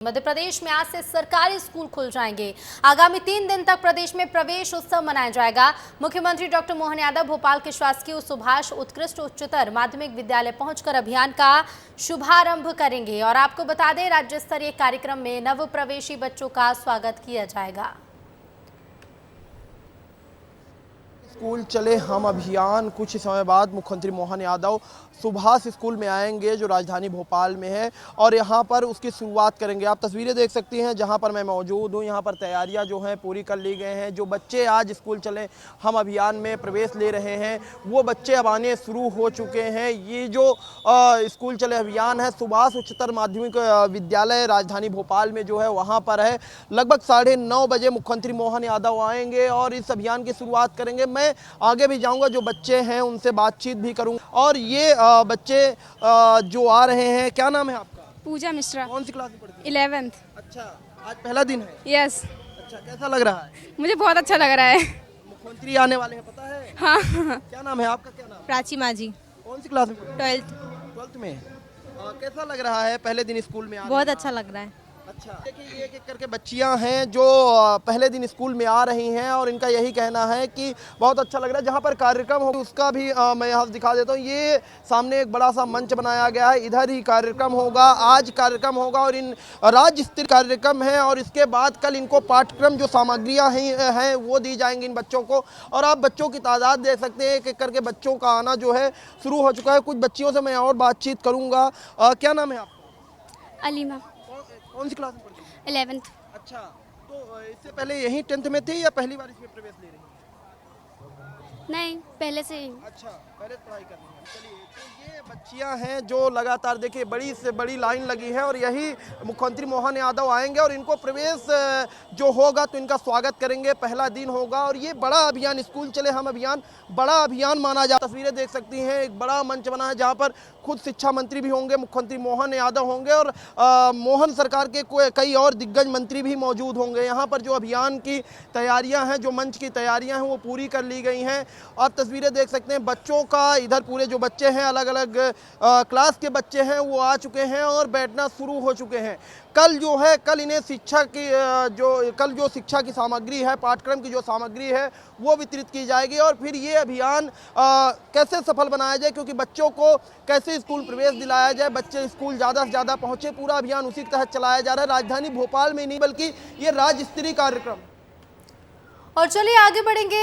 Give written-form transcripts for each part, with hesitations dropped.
मध्य प्रदेश में आज से सरकारी स्कूल खुल जाएंगे। आगामी 3 दिन तक प्रदेश में प्रवेश उत्सव मनाया जाएगा। मुख्यमंत्री डॉक्टर मोहन यादव भोपाल के शासकीय सुभाष उत्कृष्ट उच्चतर माध्यमिक विद्यालय पहुंचकर अभियान का शुभारंभ करेंगे। और आपको बता दें, राज्य स्तरीय कार्यक्रम में नव प्रवेशी बच्चों का स्वागत किया जाएगा। स्कूल चले हम अभियान कुछ समय बाद मुख्यमंत्री मोहन यादव सुभाष स्कूल में आएंगे, जो राजधानी भोपाल में है, और यहाँ पर उसकी शुरुआत करेंगे। आप तस्वीरें देख सकती हैं जहाँ पर मैं मौजूद हूँ। यहाँ पर तैयारियाँ जो हैं पूरी कर ली गए हैं। जो बच्चे आज स्कूल चले हम अभियान में प्रवेश ले रहे हैं वो बच्चे अब आने शुरू हो चुके हैं। ये जो स्कूल चले अभियान है सुभाष उच्चतर माध्यमिक विद्यालय राजधानी भोपाल में जो है वहाँ पर है। लगभग 9:30 बजे मुख्यमंत्री मोहन यादव आएंगे और इस अभियान की शुरुआत करेंगे। मैं आगे भी जाऊंगा, जो बच्चे हैं उनसे बातचीत भी करूंगा। और ये बच्चे जो आ रहे हैं, क्या नाम है आपका? पूजा मिश्रा। कौन सी क्लास में पढ़ती हैं? 11th। अच्छा, आज पहला दिन है? यस। अच्छा, कैसा लग रहा है? मुझे बहुत अच्छा लग रहा है। मुख्यमंत्री आने वाले हैं, पता है? हाँ। क्या नाम है आपका? क्या नाम? प्राची माजी। कौन सी क्लास में पढ़ती हैं? 12th में। कैसा लग रहा है पहले दिन स्कूल में? बहुत अच्छा लग रहा है। अच्छा, देखिए ये एक एक करके बच्चियां हैं जो पहले दिन स्कूल में आ रही हैं और इनका यही कहना है कि बहुत अच्छा लग रहा है। जहां पर कार्यक्रम होगा उसका भी मैं यहाँ दिखा देता हूँ। ये सामने एक बड़ा सा मंच बनाया गया है, इधर ही कार्यक्रम होगा। आज कार्यक्रम होगा और इन राज्य स्तरीय कार्यक्रम है, और इसके बाद कल इनको पाठ्यक्रम जो सामग्रियाँ हैं वो दी जाएंगी इन बच्चों को। और आप बच्चों की तादाद देख सकते हैं, एक एक करके बच्चों का आना जो है शुरू हो चुका है। कुछ बच्चियों से मैं और बातचीत करूँगा। क्या नाम है आपका? अलीमा। कौन सी क्लास में पढ़ती हैं? 11th। अच्छा, तो इससे पहले यही 10th में थी या पहली बार इसमें प्रवेश ले रही हैं? नहीं, पहले से ही। अच्छा, पहले पढ़ाई कर रही हैं। चलिए, तो ये बच्चियां हैं जो लगातार देखिए बड़ी से बड़ी लाइन लगी है, और यही मुख्यमंत्री मोहन यादव आएंगे और इनको प्रवेश जो होगा तो इनका स्वागत करेंगे। पहला दिन होगा और ये बड़ा अभियान, स्कूल चले हम अभियान बड़ा अभियान माना जाता। तस्वीरें देख सकती हैं, एक बड़ा मंच बना है जहाँ पर खुद शिक्षा मंत्री भी होंगे, मुख्यमंत्री मोहन यादव होंगे, और मोहन सरकार के कई और दिग्गज मंत्री भी मौजूद होंगे। यहाँ पर जो अभियान की तैयारियां हैं, जो मंच की तैयारियां हैं वो पूरी कर ली गई हैं। आप तस्वीरें देख सकते हैं बच्चों का, इधर पूरे जो बच्चे हैं अलग अलग क्लास के बच्चे हैं वो आ चुके हैं और बैठना शुरू हो चुके हैं। कल जो है, कल इन्हें शिक्षा की जो शिक्षा की सामग्री है, पाठ्यक्रम की जो सामग्री है वो वितरित की जाएगी। और फिर ये अभियान कैसे सफल बनाया जाए, क्योंकि बच्चों को कैसे स्कूल प्रवेश दिलाया जाए, बच्चे स्कूल ज़्यादा से ज़्यादा पहुँचे, पूरा अभियान उसी के तहत चलाया जा रहा है। राजधानी भोपाल में नहीं बल्कि ये राज्य स्तरीय कार्यक्रम। और चलिए आगे बढ़ेंगे,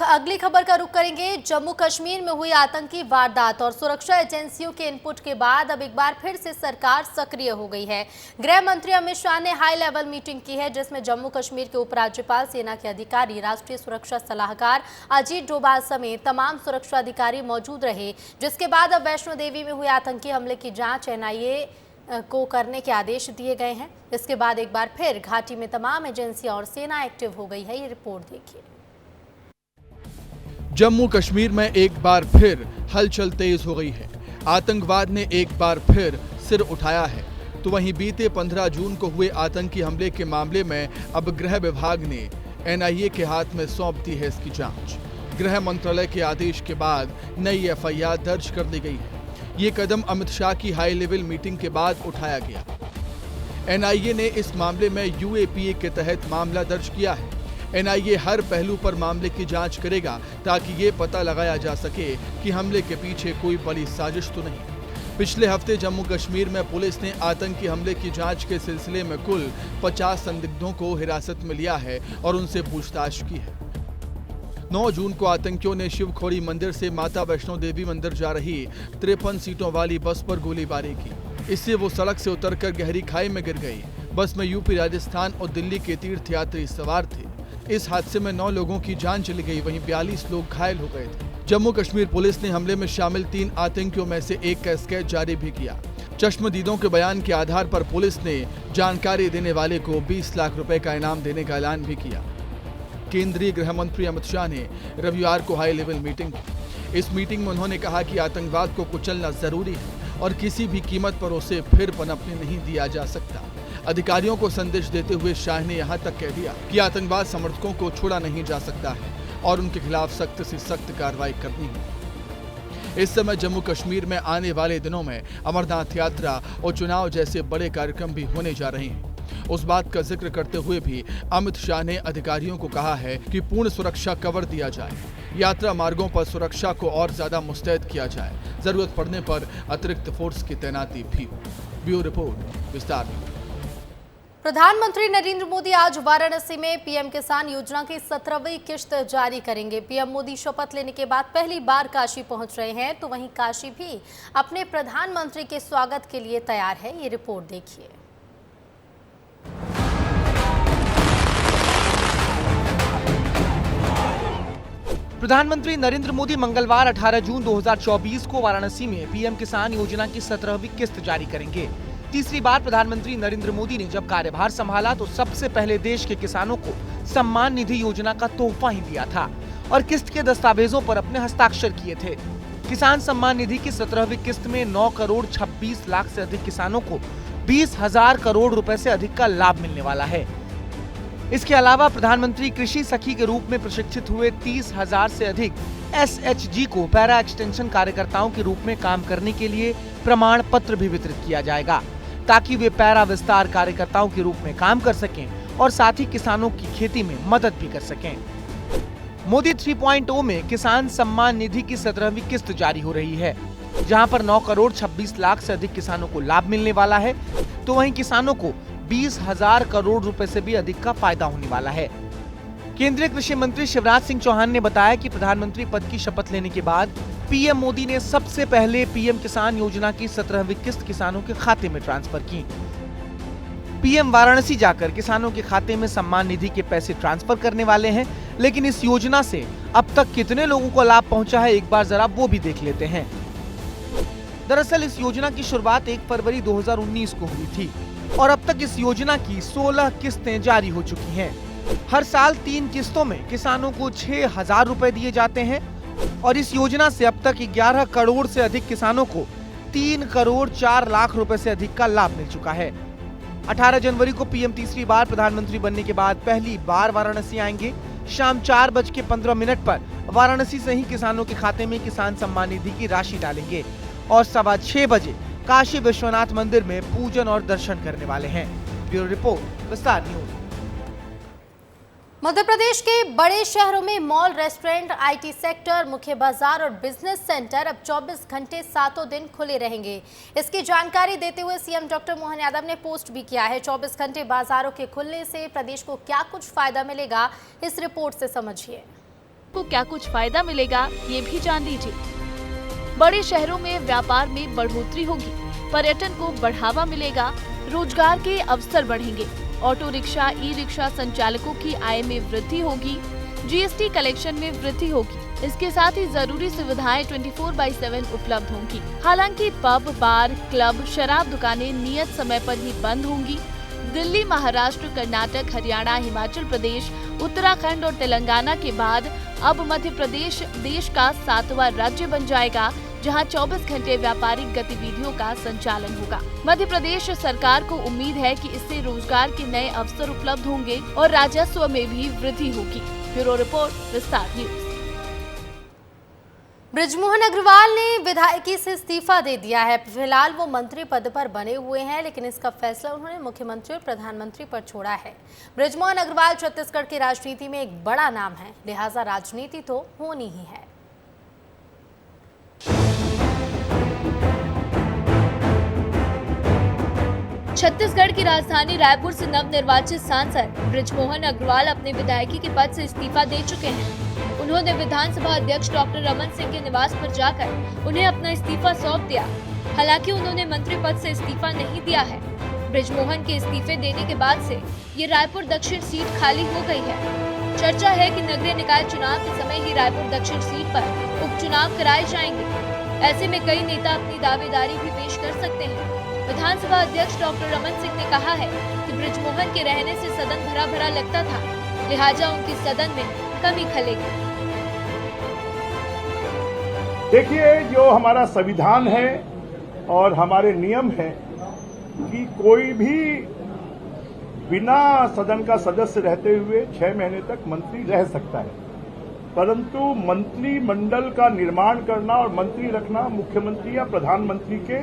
अगली खबर का रुख करेंगे। जम्मू कश्मीर में हुई आतंकी वारदात और सुरक्षा एजेंसियों के इनपुट के बाद अब एक बार फिर से सरकार सक्रिय हो गई है। गृह मंत्री अमित शाह ने हाई लेवल मीटिंग की है, जिसमें जम्मू कश्मीर के उपराज्यपाल, सेना के अधिकारी, राष्ट्रीय सुरक्षा सलाहकार अजीत डोभाल समेत तमाम सुरक्षा अधिकारी मौजूद रहे। जिसके बाद अब वैष्णो देवी में हुए आतंकी हमले की जाँच NIA को करने के आदेश दिए गए हैं। इसके बाद एक बार फिर घाटी में तमाम एजेंसियां और सेना एक्टिव हो गई है। ये रिपोर्ट देखिए। जम्मू कश्मीर में एक बार फिर हलचल तेज हो गई है। आतंकवाद ने एक बार फिर सिर उठाया है। तो वहीं बीते 15 जून को हुए आतंकी हमले के मामले में अब गृह विभाग ने NIA के हाथ में सौंप दी है इसकी जांच। गृह मंत्रालय के आदेश के बाद नई FIR दर्ज कर दी गई है। ये कदम अमित शाह की हाई लेवल मीटिंग के बाद उठाया गया। NIA ने इस मामले में UAPA के तहत मामला दर्ज किया है। NIA हर पहलू पर मामले की जांच करेगा ताकि ये पता लगाया जा सके कि हमले के पीछे कोई बड़ी साजिश तो नहीं। पिछले हफ्ते जम्मू कश्मीर में पुलिस ने आतंकी हमले की जांच के सिलसिले में कुल 50 संदिग्धों को हिरासत में लिया है और उनसे पूछताछ की है। 9 जून को आतंकियों ने शिवखोड़ी मंदिर से माता वैष्णो देवी मंदिर जा रही 53 सीटों वाली बस पर गोलीबारी की। इससे वो सड़क से उतरकर गहरी खाई में गिर गई। बस में यूपी, राजस्थान और दिल्ली के तीर्थयात्री सवार थे। इस हादसे में 9 लोगों की जान चली गई, वहीं 42 लोग घायल हो गए थे। जम्मू कश्मीर पुलिस ने हमले में शामिल 3 आतंकियों में से एक का स्केच जारी भी किया। चश्मदीदों के बयान के आधार पर पुलिस ने जानकारी देने वाले को 20 लाख रुपए का इनाम देने का ऐलान भी किया। केंद्रीय गृह मंत्री अमित शाह ने रविवार को हाई लेवल मीटिंग की। इस मीटिंग में उन्होंने कहा कि आतंकवाद को कुचलना जरूरी है और किसी भी कीमत पर उसे फिर पनपने नहीं दिया जा सकता। अधिकारियों को संदेश देते हुए शाह ने यहां तक कह दिया कि आतंकवाद समर्थकों को छोड़ा नहीं जा सकता है और उनके खिलाफ सख्त से सख्त कार्रवाई करनी है। इस समय जम्मू कश्मीर में आने वाले दिनों में अमरनाथ यात्रा और चुनाव जैसे बड़े कार्यक्रम भी होने जा रहे हैं। उस बात का जिक्र करते हुए भी अमित शाह ने अधिकारियों को कहा है कि पूर्ण सुरक्षा कवर दिया जाए, यात्रा मार्गों पर सुरक्षा को और ज्यादा मुस्तैद किया जाए, जरूरत पड़ने पर अतिरिक्त फोर्स की तैनाती भी हो। ब्यूरो रिपोर्ट, विस्तार न्यूज। प्रधानमंत्री नरेंद्र मोदी आज वाराणसी में पीएम किसान योजना की 17वीं किश्त जारी करेंगे। पीएम मोदी शपथ लेने के बाद पहली बार काशी पहुंच रहे हैं, तो वहीं काशी भी अपने प्रधानमंत्री के स्वागत के लिए तैयार है। ये रिपोर्ट देखिए। प्रधानमंत्री नरेंद्र मोदी मंगलवार 18 जून 2024 को वाराणसी में पीएम किसान योजना की 17वीं किस्त जारी करेंगे। तीसरी बार प्रधानमंत्री नरेंद्र मोदी ने जब कार्यभार संभाला तो सबसे पहले देश के किसानों को सम्मान निधि योजना का तोहफा ही दिया था और किस्त के दस्तावेजों पर अपने हस्ताक्षर किए थे। किसान सम्मान निधि की 17वीं किस्त में 9 करोड़ 26 लाख से अधिक किसानों को 20,000 करोड़ रुपए से अधिक का लाभ मिलने वाला है। इसके अलावा प्रधानमंत्री कृषि सखी के रूप में प्रशिक्षित हुए 30,000 से अधिक SHG को पैरा एक्सटेंशन कार्यकर्ताओं के रूप में काम करने के लिए प्रमाण पत्र भी वितरित किया जाएगा, ताकि वे पैरा विस्तार कार्यकर्ताओं के रूप में काम कर सकें और साथ ही किसानों की खेती में मदद भी कर सकें। मोदी 3.0 में किसान सम्मान निधि की 17वीं किस्त जारी हो रही है, जहां पर 9 करोड़ 26 लाख से अधिक किसानों को लाभ मिलने वाला है, तो वहीं किसानों को 20,000 करोड़ रुपए से भी अधिक का फायदा होने वाला है। केंद्रीय कृषि मंत्री शिवराज सिंह चौहान ने बताया कि प्रधानमंत्री पद की शपथ लेने के बाद पीएम मोदी ने सबसे पहले पीएम किसान योजना की 17वीं किस्त किसानों के खाते में ट्रांसफर की। पीएम वाराणसी जाकर किसानों के खाते में सम्मान निधि के पैसे ट्रांसफर करने वाले हैं, लेकिन इस योजना से अब तक कितने लोगों को लाभ पहुंचा है, एक बार जरा वो भी देख लेते हैं। दरअसल इस योजना की शुरुआत 1 फरवरी 2019 को हुई थी और अब तक इस योजना की 16 किस्तें जारी हो चुकी हैं। हर साल 3 किस्तों में किसानों को 6,000 रुपए दिए जाते हैं और इस योजना से अब तक 11 करोड़ से अधिक किसानों को 3 करोड़ 4 लाख रुपए से अधिक का लाभ मिल चुका है। 18 जनवरी को पीएम तीसरी बार प्रधानमंत्री बनने के बाद पहली बार वाराणसी आएंगे। शाम 4:15 पर वाराणसी से ही किसानों के खाते में किसान सम्मान निधि की राशि डालेंगे और 6:15 बजे काशी विश्वनाथ मंदिर में पूजन और दर्शन करने वाले हैं। ब्यूरो रिपोर्ट, विस्तार न्यूज। मध्य प्रदेश के बड़े शहरों में मॉल, रेस्टोरेंट, आईटी सेक्टर, मुख्य बाजार और बिजनेस सेंटर अब 24 घंटे 7 दिन खुले रहेंगे। इसकी जानकारी देते हुए सीएम डॉक्टर मोहन यादव ने पोस्ट भी किया है। 24 घंटे बाजारों के खुलने से प्रदेश को क्या कुछ फायदा मिलेगा, इस रिपोर्ट से समझिए। को क्या कुछ फायदा मिलेगा, ये भी जान लीजिए। बड़े शहरों में व्यापार में बढ़ोतरी होगी, पर्यटन को बढ़ावा मिलेगा, रोजगार के अवसर बढ़ेंगे, ऑटो रिक्शा, ई रिक्शा संचालकों की आय में वृद्धि होगी, जीएसटी कलेक्शन में वृद्धि होगी। इसके साथ ही जरूरी सुविधाएं 24/7 उपलब्ध होंगी। हालांकि पब, बार, क्लब, शराब दुकानें नियत समय पर ही बंद होंगी। दिल्ली, महाराष्ट्र, कर्नाटक, हरियाणा, हिमाचल प्रदेश, उत्तराखंड और तेलंगाना के बाद अब मध्य प्रदेश देश का 7वां राज्य बन जाएगा, जहां 24 घंटे व्यापारिक गतिविधियों का संचालन होगा। मध्य प्रदेश सरकार को उम्मीद है कि इससे रोजगार के नए अवसर उपलब्ध होंगे और राजस्व में भी वृद्धि होगी। ब्यूरो रिपोर्ट, विस्तार न्यूज। बृजमोहन अग्रवाल ने विधायकी से इस्तीफा दे दिया है। फिलहाल वो मंत्री पद पर बने हुए हैं, लेकिन इसका फैसला उन्होंने मुख्यमंत्री और प्रधानमंत्री पर छोड़ा है। बृजमोहन अग्रवाल छत्तीसगढ़ की राजनीति में एक बड़ा नाम है, लिहाजा राजनीति तो होनी ही है। छत्तीसगढ़ की राजधानी रायपुर से नवनिर्वाचित सांसद बृजमोहन अग्रवाल अपने विधायकी के पद से इस्तीफा दे चुके हैं। उन्होंने विधानसभा अध्यक्ष डॉक्टर रमन सिंह के निवास पर जाकर उन्हें अपना इस्तीफा सौंप दिया। हालांकि उन्होंने मंत्री पद से इस्तीफा नहीं दिया है। बृजमोहन के इस्तीफे देने के बाद से ये रायपुर दक्षिण सीट खाली हो गई है। चर्चा है कि नगरीय निकाय चुनाव के समय ही रायपुर दक्षिण सीट पर उपचुनाव कराए जाएंगे। ऐसे में कई नेता अपनी दावेदारी भी पेश कर सकते हैं। विधानसभा अध्यक्ष डॉक्टर रमन सिंह ने कहा है कि बृजमोहन के रहने से सदन भरा भरा लगता था, लिहाजा उनकी सदन में कमी खलेगी। देखिए, जो हमारा संविधान है और हमारे नियम है कि कोई भी बिना सदन का सदस्य रहते हुए 6 महीने तक मंत्री रह सकता है। परंतु मंत्रिमंडल का निर्माण करना और मंत्री रखना मुख्यमंत्री या प्रधानमंत्री के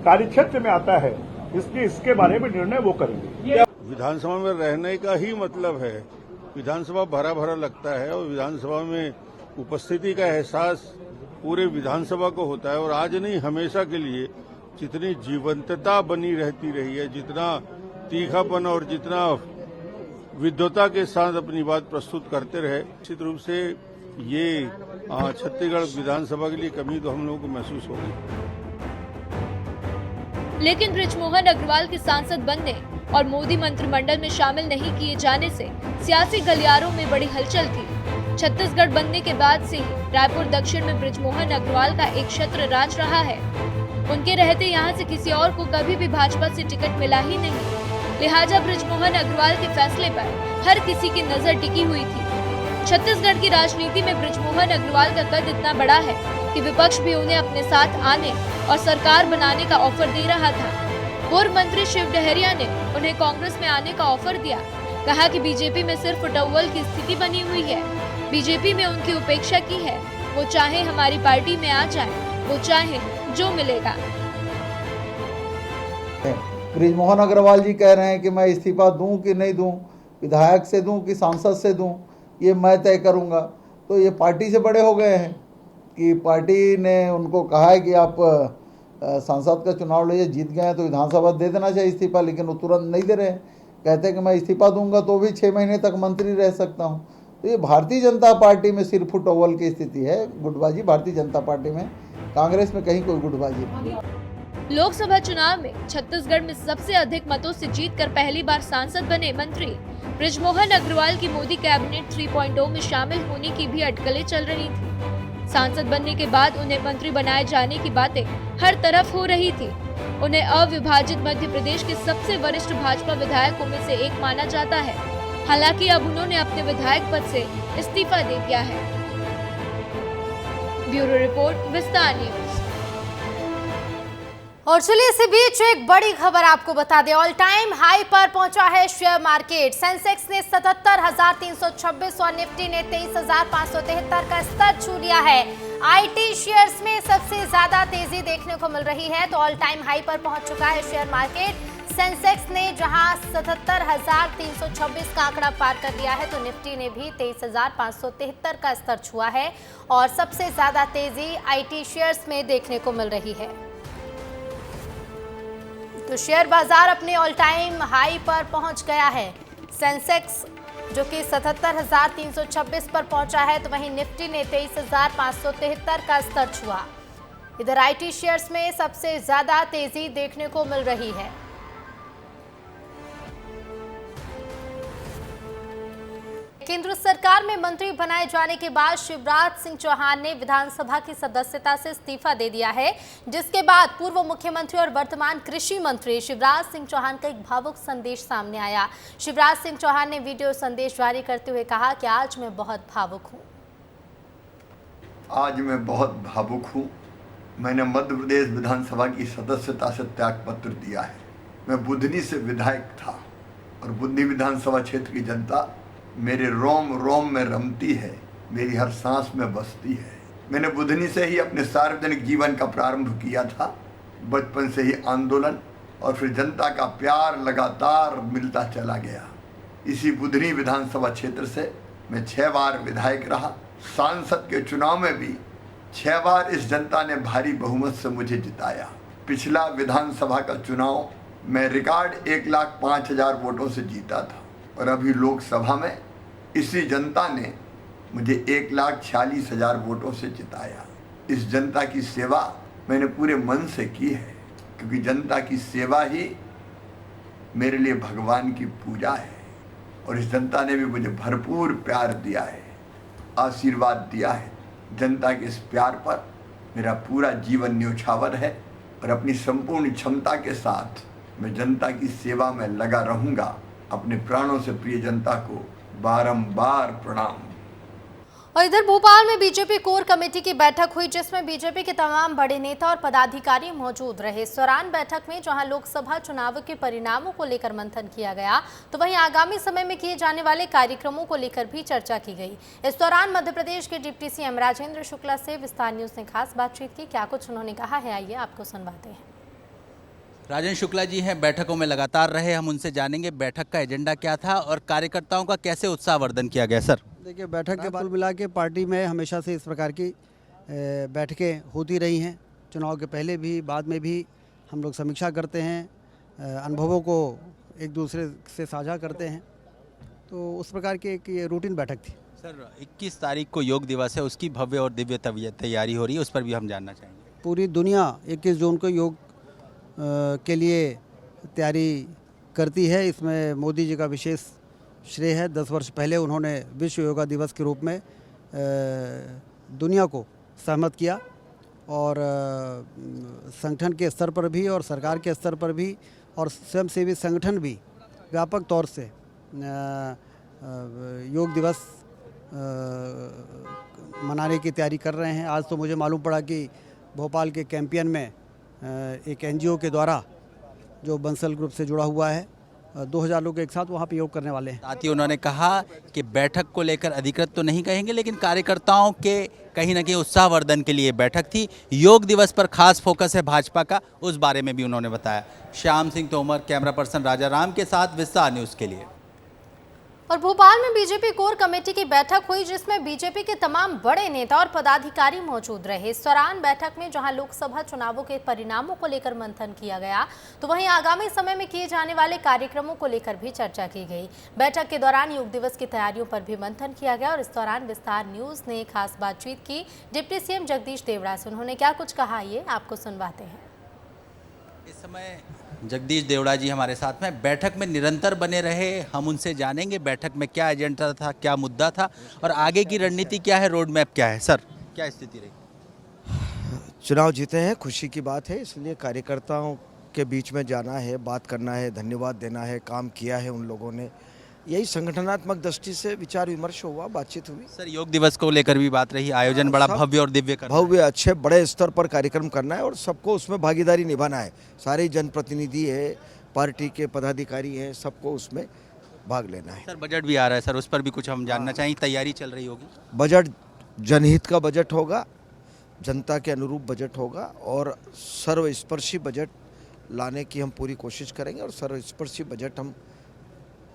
कार्यक्षेत्र में आता है, इसलिए इसके बारे में निर्णय वो करेंगे। विधानसभा में रहने का ही मतलब है, विधानसभा भरा भरा लगता है और विधानसभा में उपस्थिति का एहसास पूरे विधानसभा को होता है। और आज नहीं, हमेशा के लिए जितनी जीवंतता बनी रहती रही है, जितना तीखापन और जितना विद्वता के साथ अपनी बात प्रस्तुत करते रहे, निश्चित रूप से ये छत्तीसगढ़ विधानसभा के लिए कमी तो हम लोगों को महसूस होगी। लेकिन बृजमोहन अग्रवाल के सांसद बनने और मोदी मंत्रिमंडल में शामिल नहीं किए जाने से सियासी गलियारों में बड़ी हलचल थी। छत्तीसगढ़ बनने के बाद से ही रायपुर दक्षिण में बृजमोहन अग्रवाल का एक छत्र राज रहा है। उनके रहते यहाँ से किसी और को कभी भी भाजपा से टिकट मिला ही नहीं। लिहाजा बृजमोहन अग्रवाल के फैसले पर हर किसी की नजर टिकी हुई थी। छत्तीसगढ़ की राजनीति में बृजमोहन अग्रवाल का कद इतना बड़ा है कि विपक्ष भी उन्हें अपने साथ आने और सरकार बनाने का ऑफर दे रहा था। पूर्व मंत्री शिव डहरिया ने उन्हें कांग्रेस में आने का ऑफर दिया। कहा कि बीजेपी में सिर्फ टव्वल की स्थिति बनी हुई है, बीजेपी में उनकी उपेक्षा की है। वो चाहे हमारी पार्टी में आ जाए, वो चाहे जो मिलेगा। बृजमोहन अग्रवाल जी कह रहे हैं कि मैं इस्तीफा दूं कि नहीं दूं, विधायक से दूं कि सांसद से दूं, ये मैं तय करूंगा। तो ये पार्टी से बड़े हो गए हैं कि पार्टी ने उनको कहा है कि आप सांसद का चुनाव लड़िए, जीत गए हैं तो विधानसभा दे देना चाहिए इस्तीफा, लेकिन वो तुरंत नहीं दे रहे हैं। कहते हैं कि मैं इस्तीफा दूंगा तो भी 6 महीने तक मंत्री रह सकता हूँ। तो ये भारतीय जनता पार्टी में सिर्फ टोवल की स्थिति है, गुटबाजी भारतीय जनता पार्टी में, कांग्रेस में कहीं कोई गुटबाजी नहीं। लोकसभा चुनाव में छत्तीसगढ़ में सबसे अधिक मतों से जीतकर पहली बार सांसद बने मंत्री बृजमोहन अग्रवाल की मोदी कैबिनेट 3.0 में शामिल होने की भी अटकलें चल रही थी। सांसद बनने के बाद उन्हें मंत्री बनाए जाने की बातें हर तरफ हो रही थी। उन्हें अविभाजित मध्य प्रदेश के सबसे वरिष्ठ भाजपा विधायकों में से एक माना जाता है। हालांकि अब उन्होंने अपने विधायक पद से इस्तीफा दे दिया है। ब्यूरो रिपोर्ट, विस्तार न्यूज। और चलिए इसी बीच एक बड़ी खबर आपको बता दें, ऑल टाइम हाई पर पहुंचा है शेयर मार्केट। सेंसेक्स ने 77,326 और निफ्टी ने 23,573 का स्तर छू लिया है। आईटी शेयर्स में सबसे ज्यादा तेजी देखने को मिल रही है, तो ऑल टाइम हाई पर पहुंच चुका है शेयर मार्केट। सेंसेक्स ने जहां 77,326 का आंकड़ा पार कर लिया है, तो निफ्टी ने भी 23,573 का स्तर छुआ है और सबसे ज्यादा तेजी आईटी शेयर्स में देखने को मिल रही है। तो शेयर बाजार अपने ऑल टाइम हाई पर पहुंच गया है। सेंसेक्स जो कि 77,326 पर पहुंचा है, तो वहीं निफ्टी ने 23,573 का स्तर छुआ। इधर आईटी शेयर्स में सबसे ज्यादा तेजी देखने को मिल रही है। केंद्र सरकार में मंत्री बनाए जाने के बाद शिवराज सिंह चौहान ने विधानसभा की सदस्यता से इस्तीफा दे दिया है, जिसके बाद पूर्व मुख्यमंत्री और वर्तमान कृषि मंत्री शिवराज सिंह चौहान का एक भावुक संदेश सामने आया। शिवराज सिंह चौहान ने वीडियो संदेश जारी करते हुए कहा कि आज मैं बहुत भावुक हूं। आज मैं बहुत भावुक हूं। मैंने मध्य प्रदेश विधानसभा की सदस्यता से त्याग पत्र दिया है। मैं बुधनी से विधायक था और बुधनी विधानसभा क्षेत्र की जनता मेरे रोम रोम में रमती है, मेरी हर सांस में बसती है। मैंने बुधनी से ही अपने सार्वजनिक जीवन का प्रारंभ किया था। बचपन से ही आंदोलन और फिर जनता का प्यार लगातार मिलता चला गया। इसी बुधनी विधानसभा क्षेत्र से मैं 6 बार विधायक रहा। सांसद के चुनाव में भी 6 बार इस जनता ने भारी बहुमत से मुझे जिताया। पिछला विधानसभा का चुनाव मैं रिकॉर्ड 1,05,000 वोटों से जीता था और अभी लोकसभा में इसी जनता ने मुझे 1,46,000 वोटों से जिताया। इस जनता की सेवा मैंने पूरे मन से की है, क्योंकि जनता की सेवा ही मेरे लिए भगवान की पूजा है। और इस जनता ने भी मुझे भरपूर प्यार दिया है, आशीर्वाद दिया है। जनता के इस प्यार पर मेरा पूरा जीवन न्योछावर है और अपनी संपूर्ण क्षमता के साथ मैं जनता की सेवा में लगा रहूँगा। अपने प्राणों से प्रिय जनता को बारंबार प्रणाम। और इधर भोपाल में बीजेपी कोर कमेटी की बैठक हुई, जिसमें बीजेपी के तमाम बड़े नेता और पदाधिकारी मौजूद रहे। इस दौरान बैठक में जहां लोकसभा चुनाव के परिणामों को लेकर मंथन किया गया, तो वहीं आगामी समय में किए जाने वाले कार्यक्रमों को लेकर भी चर्चा की गई। इस दौरान मध्य प्रदेश के डिप्टी सीएम राजेंद्र शुक्ला से विस्तार न्यूज ने खास बातचीत की। क्या कुछ उन्होंने कहा है, आइए आपको सुनवाते हैं। राजेंद्र शुक्ला जी हैं, बैठकों में लगातार रहे, हम उनसे जानेंगे बैठक का एजेंडा क्या था और कार्यकर्ताओं का कैसे उत्साहवर्धन किया गया। सर देखिए, बैठक के कुल मिला के पार्टी में हमेशा से इस प्रकार की बैठकें होती रही हैं। चुनाव के पहले भी, बाद में भी हम लोग समीक्षा करते हैं, अनुभवों को एक दूसरे से साझा करते हैं, तो उस प्रकार की एक ये रूटीन बैठक थी। सर 21 तारीख को योग दिवस है, उसकी भव्य और दिव्य तैयारी हो रही है, उस पर भी हम जानना चाहेंगे। पूरी दुनिया 21 जून को योग के लिए तैयारी करती है, इसमें मोदी जी का विशेष श्रेय है। 10 वर्ष पहले उन्होंने विश्व योगा दिवस के रूप में दुनिया को सहमत किया और संगठन के स्तर पर भी और सरकार के स्तर पर भी और स्वयंसेवी संगठन भी व्यापक तौर से योग दिवस मनाने की तैयारी कर रहे हैं। आज तो मुझे मालूम पड़ा कि भोपाल के कैंपियन में एक एनजीओ के द्वारा जो बंसल ग्रुप से जुड़ा हुआ है, 2000 लोग एक साथ वहाँ पे योग करने वाले हैं। साथ ही उन्होंने कहा कि बैठक को लेकर अधिकृत तो नहीं कहेंगे, लेकिन कार्यकर्ताओं के कहीं ना कहीं उत्साहवर्धन के लिए बैठक थी। योग दिवस पर खास फोकस है भाजपा का, उस बारे में भी उन्होंने बताया। श्याम सिंह तोमर, कैमरा पर्सन राजा राम के साथ, विस्तार न्यूज़ के लिए। और भोपाल में बीजेपी कोर कमेटी की बैठक हुई, जिसमें बीजेपी के तमाम बड़े नेता और पदाधिकारी मौजूद रहे। इस दौरान बैठक में जहां लोकसभा चुनावों के परिणामों को लेकर मंथन किया गया, तो वहीं आगामी समय में किए जाने वाले कार्यक्रमों को लेकर भी चर्चा की गई। बैठक के दौरान योग दिवस की तैयारियों पर भी मंथन किया गया और इस दौरान विस्तार न्यूज ने खास बातचीत की डिप्टी सीएम जगदीश देवड़ा से। उन्होंने क्या कुछ कहा, ये आपको सुनवाते हैं। इस समय जगदीश देवड़ा जी हमारे साथ में, बैठक में निरंतर बने रहे, हम उनसे जानेंगे बैठक में क्या एजेंडा था, क्या मुद्दा था और आगे की रणनीति क्या है, रोड मैप क्या है। सर क्या स्थिति रही? चुनाव जीते हैं, खुशी की बात है, इसलिए कार्यकर्ताओं के बीच में जाना है, बात करना है, धन्यवाद देना है, काम किया है उन लोगों ने, यही संगठनात्मक दृष्टि से विचार विमर्श हुआ, बातचीत हुई। सर योग दिवस को लेकर भी बात रही, आयोजन बड़ा भव्य और दिव्य करना है। भव्य, अच्छे बड़े स्तर पर कार्यक्रम करना है और सबको उसमें भागीदारी निभाना है। सारे जनप्रतिनिधि है, पार्टी के पदाधिकारी हैं, सबको उसमें भाग लेना है। सर बजट भी आ रहा है, सर उस पर भी कुछ हम जानना चाहिए, तैयारी चल रही होगी। बजट जनहित का बजट होगा, जनता के अनुरूप बजट होगा और सर्वस्पर्शी बजट लाने की हम पूरी कोशिश करेंगे और सर्वस्पर्शी बजट हम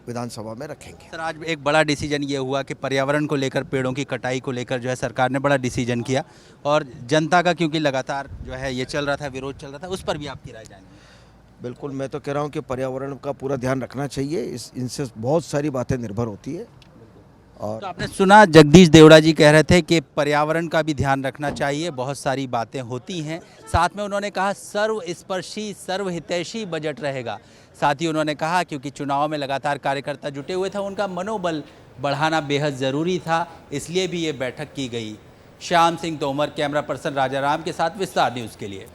विधानसभा में रखेंगे। सर आज एक बड़ा डिसीजन ये हुआ कि पर्यावरण को लेकर, पेड़ों की कटाई को लेकर जो है सरकार ने बड़ा डिसीजन किया और जनता का क्योंकि लगातार जो है ये चल रहा था, विरोध चल रहा था, उस पर भी आपकी राय जानेंगे। बिल्कुल, मैं तो कह रहा हूँ कि पर्यावरण का पूरा ध्यान रखना चाहिए, इनसे बहुत सारी बातें निर्भर होती है। और तो आपने सुना जगदीश देवड़ा जी कह रहे थे कि पर्यावरण का भी ध्यान रखना चाहिए, बहुत सारी बातें होती हैं। साथ में उन्होंने कहा सर्वस्पर्शी सर्वहितैषी बजट रहेगा। साथ ही उन्होंने कहा क्योंकि चुनाव में लगातार कार्यकर्ता जुटे हुए थे, उनका मनोबल बढ़ाना बेहद ज़रूरी था, इसलिए भी ये बैठक की गई। श्याम सिंह तोमर, कैमरा पर्सन राजा राम के साथ, विस्तार न्यूज़ के लिए।